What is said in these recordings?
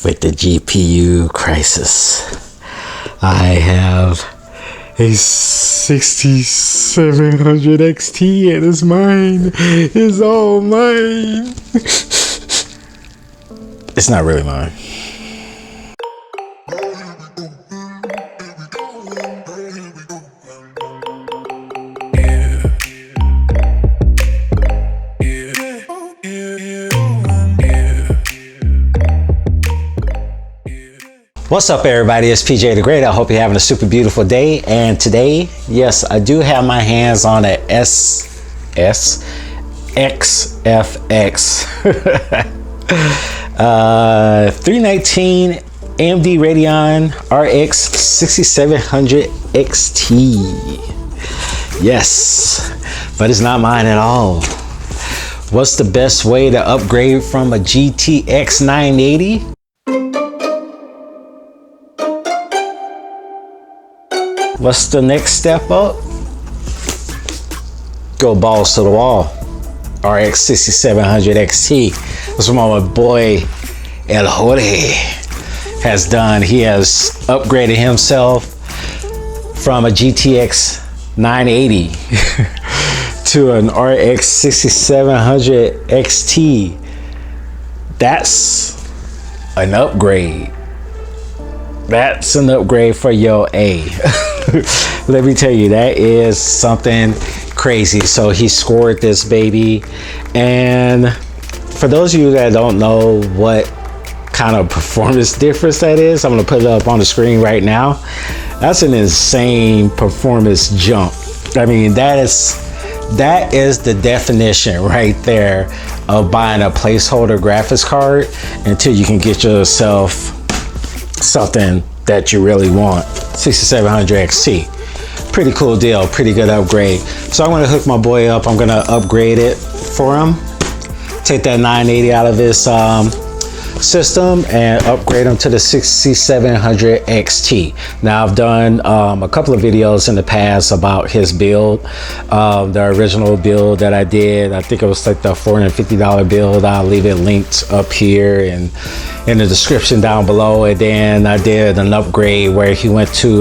with the GPU crisis. I have a 6700 XT and it's mine. It's all mine. It's not really mine. What's up, everybody? It's PJ the Great. I hope you're having a super beautiful day. And today, yes, I do have my hands on a XFX $319 AMD Radeon RX 6700 XT. Yes, but it's not mine at all. What's the best way to upgrade from a GTX 980? What's the next step up? Go balls to the wall. RX 6700 XT. That's what my boy El Jorge has done. He has upgraded himself from a GTX 980 to an RX 6700 XT. That's an upgrade. That's an upgrade for your A. Let me tell you, that is something crazy. So he scored this baby, and for those of you that don't know what kind of performance difference that is, I'm gonna put it up on the screen right now. That's an insane performance jump. I mean, that is the definition right there of buying a placeholder graphics card until you can get yourself something that you really want. 6700 XT, pretty cool deal, pretty good upgrade. So I'm gonna hook my boy up. I'm gonna upgrade it for him, take that 980 out of his system and upgrade him to the 6700 XT. Now I've done a couple of videos in the past about his build, the original build that I did. I think it was like the $450 build. I'll leave it linked up here and in the description down below. And then I did an upgrade where he went to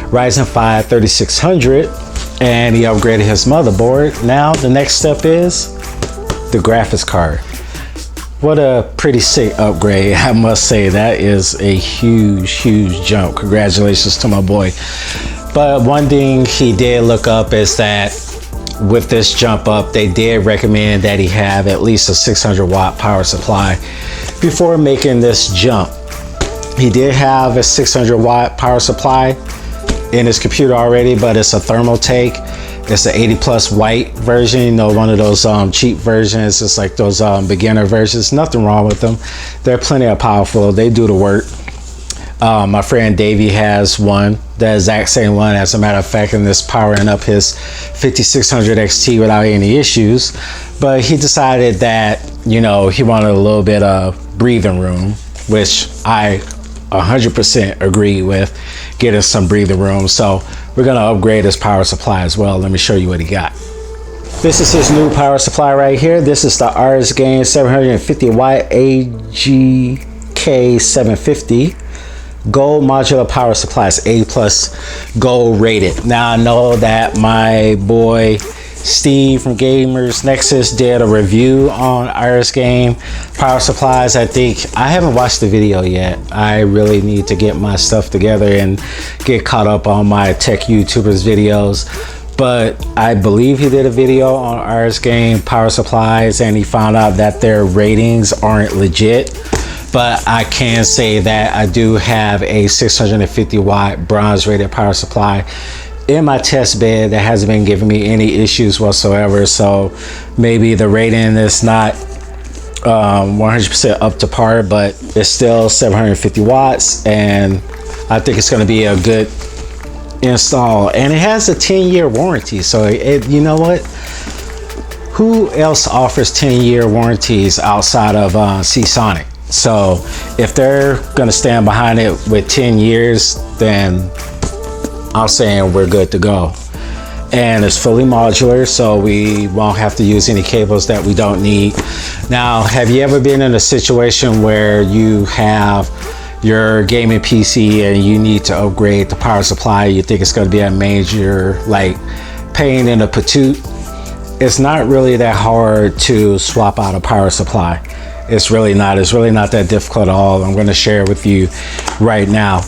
Ryzen 5 3600 and he upgraded his motherboard. Now the next step is the graphics card. What a pretty sick upgrade, I must say. That is a huge jump. Congratulations to my boy. But one thing he did look up is that with this jump up, they did recommend that he have at least a 600 watt power supply before making this jump. He did have a 600 watt power supply in his computer already, but it's a thermal take. It's an 80 plus white version, you know, one of those cheap versions. It's like those beginner versions. Nothing wrong with them. They're plenty of powerful. They do the work. My friend Davey has one, the exact same one, as a matter of fact, and it's powering up his 5600 XT without any issues. But he decided that, you know, he wanted a little bit of breathing room, which I 100% agree with, getting some breathing room. So we're gonna upgrade his power supply as well. Let me show you what he got. This is his new power supply right here. This is the Aresgame 750 watt AGK 750 gold modular power supply. It's A+ gold rated. Now I know that my boy Steve from Gamers Nexus did a review on Aresgame power supplies. I haven't watched the video yet. I really need to get my stuff together and get caught up on my tech YouTubers videos. But I believe he did a video on Aresgame power supplies and he found out that their ratings aren't legit. But I can say that I do have a 650 watt bronze rated power supply in my test bed that hasn't been giving me any issues whatsoever. So maybe the rating is not 100% up to par, but it's still 750 watts and I think it's going to be a good install. And it has a 10-year warranty. So you know what, who else offers 10-year warranties outside of Seasonic? So if they're going to stand behind it with 10 years, then I'm saying we're good to go. and it's fully modular, so we won't have to use any cables that we don't need. Now, have you ever been in a situation where you have your gaming PC and you need to upgrade the power supply? You think it's going to be a major like pain in the patoot? It's not really that hard to swap out a power supply. It's really not that difficult at all. I'm going to share with you right now.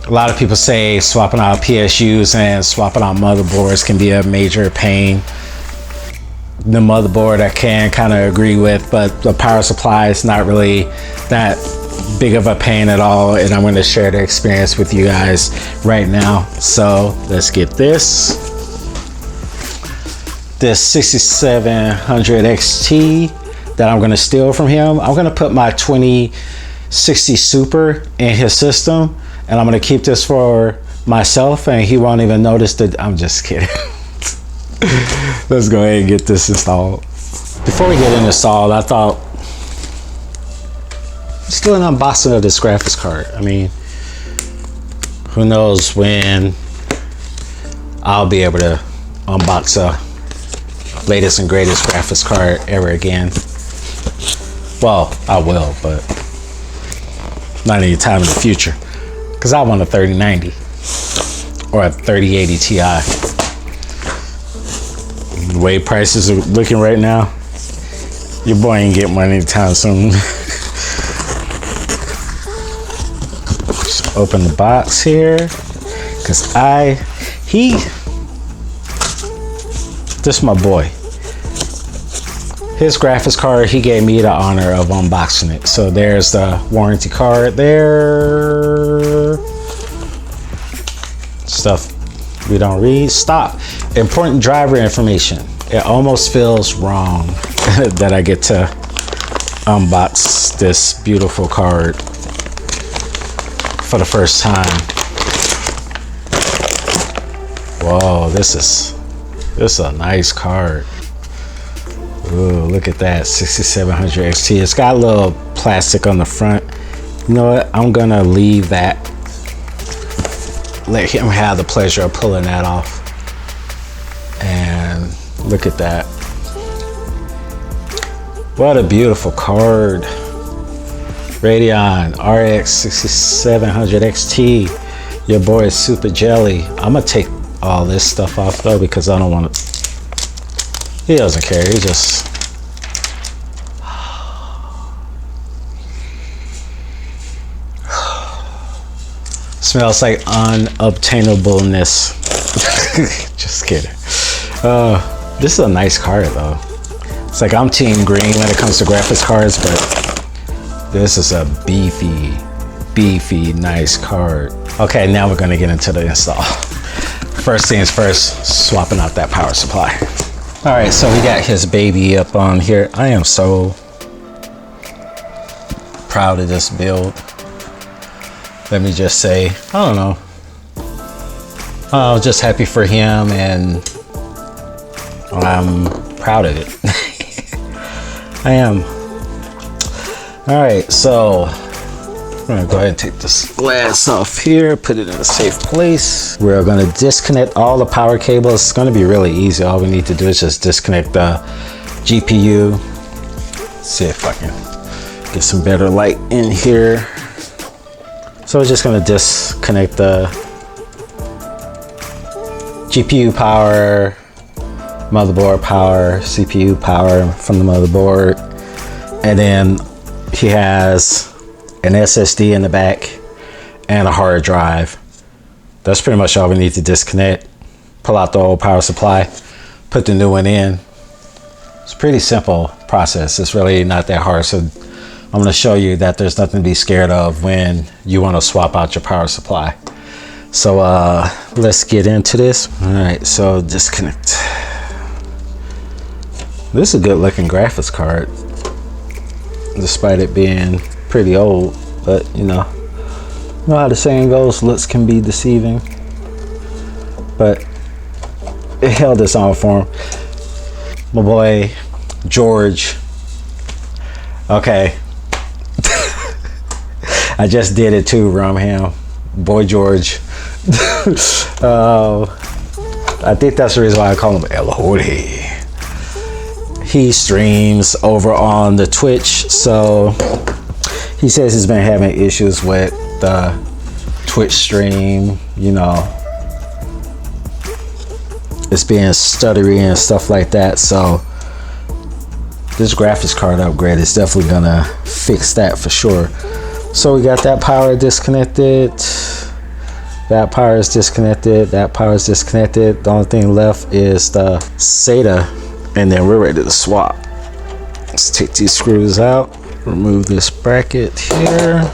A lot of people say swapping out PSUs and swapping out motherboards can be a major pain. The motherboard I can kind of agree with, but the power supply is not really that big of a pain at all, and I'm going to share the experience with you guys right now. So let's get this 6700 XT that I'm going to steal from him. I'm going to put my 2060 Super in his system, and I'm going to keep this for myself, and he won't even notice that. I'm just kidding. Let's go ahead and get this installed. Before we get it installed, I thought, let's do an unboxing of this graphics card. I mean, who knows when I'll be able to unbox a latest and greatest graphics card ever again. Well, I will, but not any time in the future, because I want a 3090 or a 3080 Ti. The way prices are looking right now, your boy ain't getting one anytime soon. Just open the box here, because this is my boy. His graphics card, he gave me the honor of unboxing it. So there's the warranty card there. Stuff we don't read. Stop. Important driver information. It almost feels wrong that I get to unbox this beautiful card for the first time. Whoa, this is a nice card. Ooh, look at that, 6700 XT. It's got a little plastic on the front. You know what? I'm gonna leave that. Let him have the pleasure of pulling that off. And look at that. What a beautiful card. Radeon RX 6700 XT. Your boy is super jelly. I'm gonna take all this stuff off though, because I don't want to. He doesn't care. He just smells like unobtainableness. Just kidding. This is a nice card though. It's like I'm team green when it comes to graphics cards, but this is a beefy, nice card. Okay, now we're gonna get into the install. First things first, swapping out that power supply. All right, so we got his baby up on here. I am so proud of this build. Let me just say, I don't know. I'm just happy for him, and I'm proud of it. I am. All right, so I'm gonna go ahead and take this glass off here, put it in a safe place. We're gonna disconnect all the power cables. It's gonna be really easy. All we need to do is just disconnect the GPU. Let's see if I can get some better light in here. So we're just gonna disconnect the GPU power, motherboard power, CPU power from the motherboard. And then he has an SSD in the back and a hard drive. That's pretty much all we need to disconnect. Pull out the old power supply, put the new one in. It's a pretty simple process. It's really not that hard. So I'm going to show you that there's nothing to be scared of when you want to swap out your power supply. So let's get into this. All right, so disconnect. This is a good looking graphics card, despite it being pretty old, but you know how the saying goes, looks can be deceiving. But it held its own for him. My boy George. Okay. I just did it too, Rumham. Boy George. I think that's the reason why I call him El Jorge. He streams over on the Twitch, so he says he's been having issues with the Twitch stream, you know, it's being stuttery and stuff like that. So this graphics card upgrade is definitely gonna fix that for sure. So we got that power disconnected, that power is disconnected, that power is disconnected. The only thing left is the SATA, and then we're ready to swap. Let's take these screws out, remove this bracket here,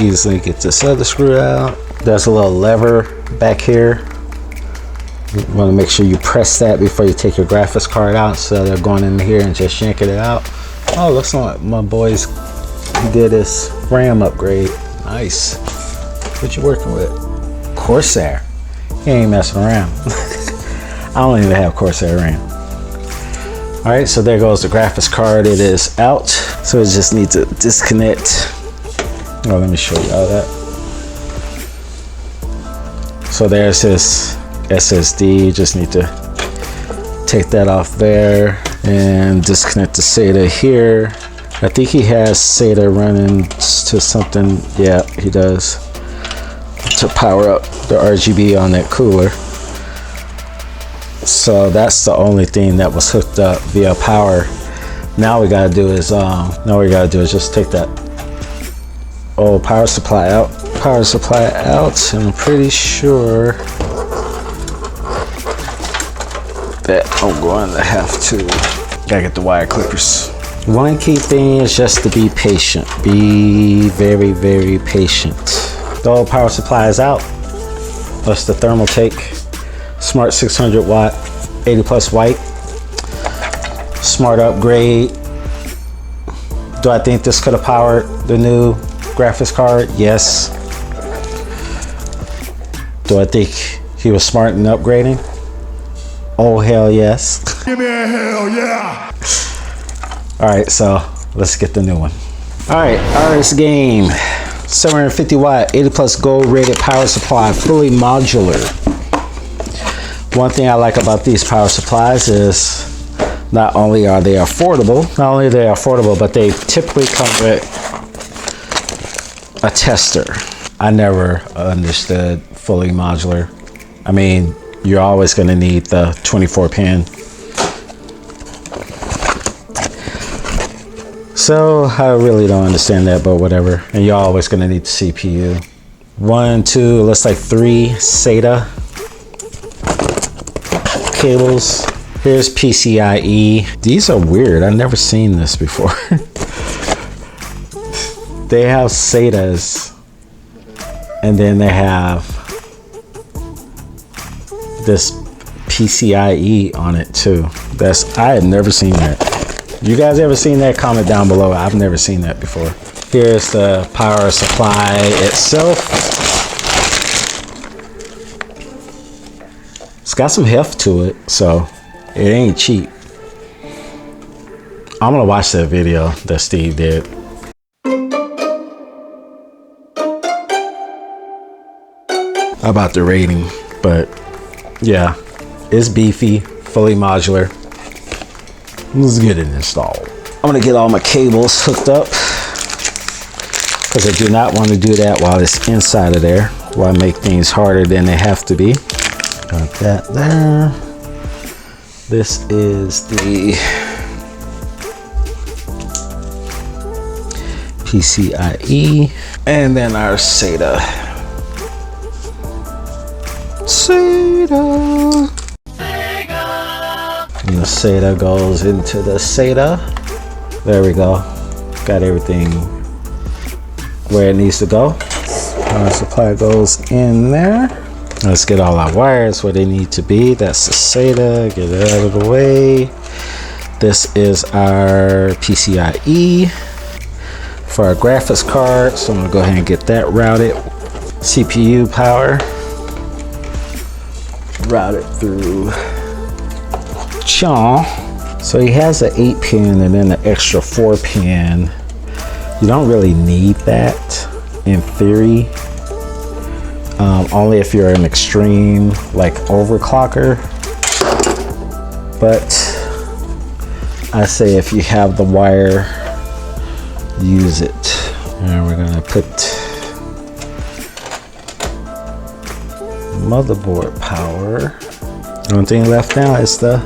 easily get this other screw out. There's a little lever back here. You want to make sure you press that before you take your graphics card out, so they're going in here and just yanking it out. Oh, looks like my boys did this RAM upgrade. Nice. What you working with? Corsair. He ain't messing around. I don't even have Corsair RAM. All right, so there goes the graphics card. It is out. So we just need to disconnect. Oh, let me show you all that. So there's his SSD. Just need to take that off there and disconnect the SATA here. I think he has SATA running to something. Yeah, he does, to power up the RGB on that cooler. So that's the only thing that was hooked up via power. Now we gotta do is just take that old power supply out. And I'm pretty sure that I'm going to have to gotta get the wire clippers. One key thing is just to be patient. Be very, very patient. The old power supply is out. That's the Thermaltake Smart 600 watt 80 plus white. Smart upgrade. Do I think this could have powered the new graphics card? Yes. Do I think he was smart in upgrading? Oh, hell yes. Give me a hell yeah. All right, so let's get the new one. All right, Aresgame 750 watt 80 plus gold rated power supply, fully modular. One thing I like about these power supplies is not only are they affordable, but they typically come with a tester. I never understood fully modular. I mean, you're always going to need the 24 pin. So I really don't understand that, but whatever. And you're always going to need the CPU. 1, 2, looks like 3 SATA cables. Here's PCIe. These are weird. I've never seen this before. They have SATAs, and then they have this PCIe on it too. I had never seen that. You guys ever seen that? Comment down below. I've never seen that before. Here's the power supply itself. It's got some heft to it, so it ain't cheap. I'm gonna watch that video that Steve did. About the rating, but yeah, it's beefy, fully modular. Let's get it installed. I'm gonna get all my cables hooked up because I do not want to do that while it's inside of there. Why make things harder than they have to be? Got that there. This is the PCIe, and then our SATA. And the SATA goes into the SATA. There we go. Got everything where it needs to go. Power supply goes in there. Let's get all our wires where they need to be. That's the SATA. Get it out of the way. This is our PCIe for our graphics card. So I'm gonna go ahead and get that routed. CPU power. Route it through Chong. So he has an 8 pin and then an extra 4 pin. You don't really need that in theory. only if you're an extreme like overclocker. But I say if you have the wire, use it. And we're gonna put motherboard power. The only thing left now is the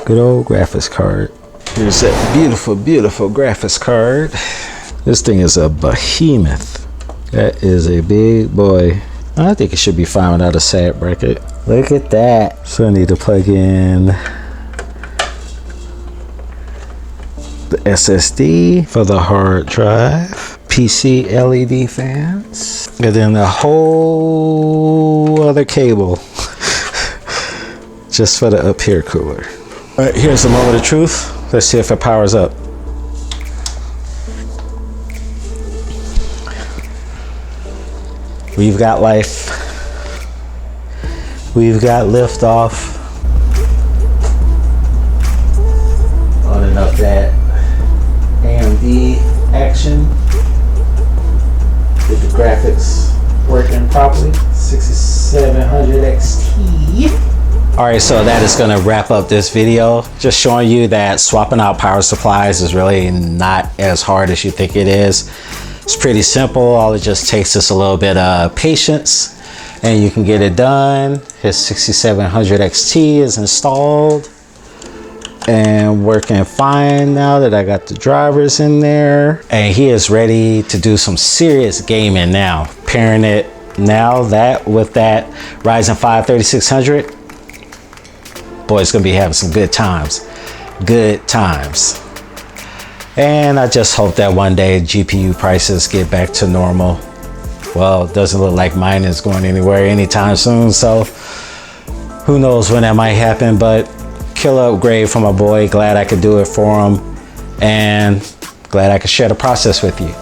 good old graphics card. Here's that beautiful, beautiful graphics card. This thing is a behemoth. That is a big boy. I think it should be fine without a SAT bracket. Look at that. So I need to plug in the SSD for the hard drive, PC LED fans, and then a whole other cable just for the up here cooler. All right, here's the moment of truth. Let's see if it powers up. We've got life. We've got liftoff. On enough that AMD action. Get the graphics working properly. 6700 XT. Alright, so that is going to wrap up this video. Just showing you that swapping out power supplies is really not as hard as you think it is. It's pretty simple. All it just takes is a little bit of patience and you can get it done. His 6700 XT is installed and working fine now that I got the drivers in there. And he is ready to do some serious gaming now. Pairing it now that with that Ryzen 5 3600. Boy, it's gonna be having some good times. Good times. And I just hope that one day GPU prices get back to normal. Well, it doesn't look like mine is going anywhere anytime soon, so who knows when that might happen, but killer upgrade for my boy. Glad I could do it for him and glad I could share the process with you.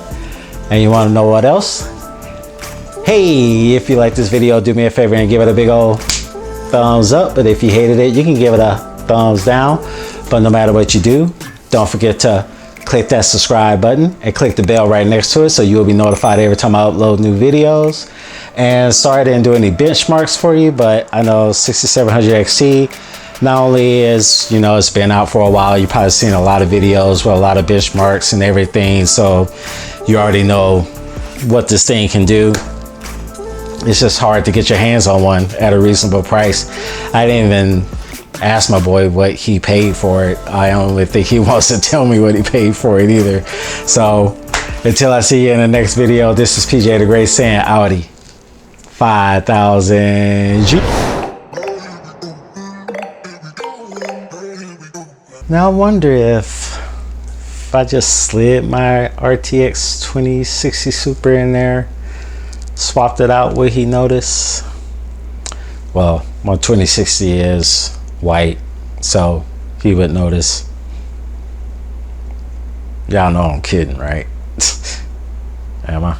And you wanna know what else? Hey, if you like this video, do me a favor and give it a big old thumbs up. But if you hated it, you can give it a thumbs down. But no matter what you do, don't forget to click that subscribe button and click the bell right next to it so you will be notified every time I upload new videos. And sorry I didn't do any benchmarks for you, but I know 6700 XT not only is, you know, it's been out for a while, you've probably seen a lot of videos with a lot of benchmarks and everything, so you already know what this thing can do. It's just hard to get your hands on one at a reasonable price. I didn't even ask my boy what he paid for it. I don't think he wants to tell me what he paid for it either. So until I see you in the next video, this is PJ the Great saying Audi 5000G. Now I wonder if I just slid my RTX 2060 Super in there, swapped it out, would he notice? Well, my 2060 is white, so he would notice. Y'all know I'm kidding, right? Am I?